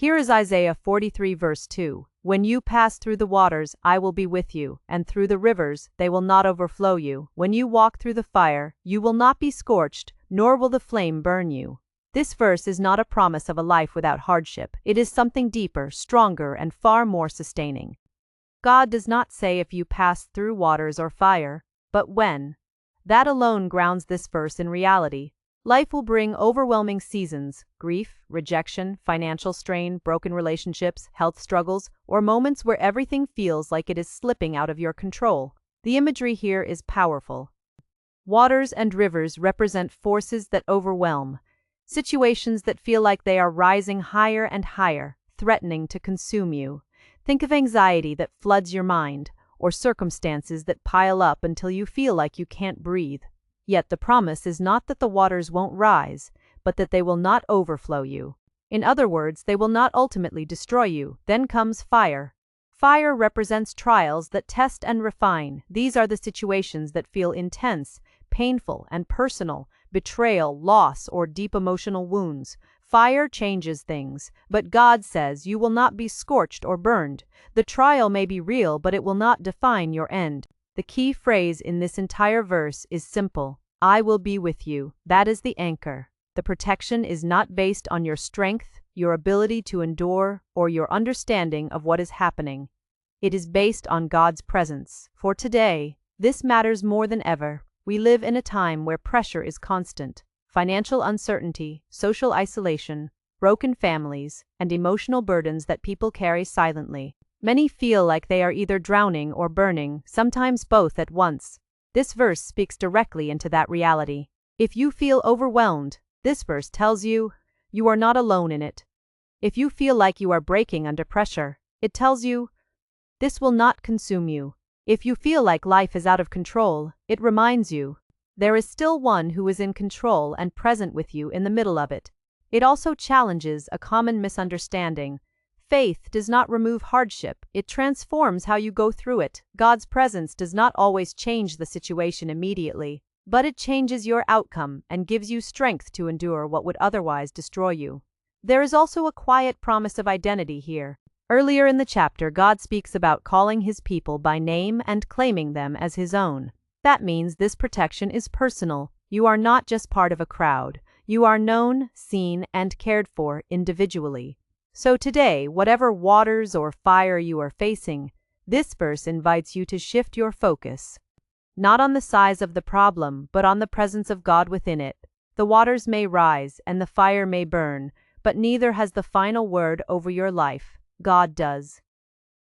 Here is Isaiah 43 verse 2. When you pass through the waters, I will be with you, and through the rivers, they will not overflow you. When you walk through the fire, you will not be scorched, nor will the flame burn you. This verse is not a promise of a life without hardship. It is something deeper, stronger, and far more sustaining. God does not say if you pass through waters or fire, but when. That alone grounds this verse in reality. Life will bring overwhelming seasons, grief, rejection, financial strain, broken relationships, health struggles, or moments where everything feels like it is slipping out of your control. The imagery here is powerful. Waters and rivers represent forces that overwhelm, situations that feel like they are rising higher and higher, threatening to consume you. Think of anxiety that floods your mind, or circumstances that pile up until you feel like you can't breathe. Yet the promise is not that the waters won't rise, but that they will not overflow you. In other words, they will not ultimately destroy you. Then comes fire. Fire represents trials that test and refine. These are the situations that feel intense, painful, and personal, betrayal, loss, or deep emotional wounds. Fire changes things, but God says you will not be scorched or burned. The trial may be real, but it will not define your end. The key phrase in this entire verse is simple. I will be with you. That is the anchor. The protection is not based on your strength, your ability to endure, or your understanding of what is happening. It is based on God's presence. For today, this matters more than ever. We live in a time where pressure is constant. Financial uncertainty, social isolation, broken families, and emotional burdens that people carry silently. Many feel like they are either drowning or burning, sometimes both at once. This verse speaks directly into that reality. If you feel overwhelmed, this verse tells you, you are not alone in it. If you feel like you are breaking under pressure, it tells you, this will not consume you. If you feel like life is out of control, it reminds you, there is still one who is in control and present with you in the middle of it. It also challenges a common misunderstanding. Faith does not remove hardship, it transforms how you go through it. God's presence does not always change the situation immediately, but it changes your outcome and gives you strength to endure what would otherwise destroy you. There is also a quiet promise of identity here. Earlier in the chapter, God speaks about calling his people by name and claiming them as his own. That means this protection is personal. You are not just part of a crowd. You are known, seen, and cared for individually. So today, whatever waters or fire you are facing, this verse invites you to shift your focus. Not on the size of the problem, but on the presence of God within it. The waters may rise and the fire may burn, but neither has the final word over your life. God does.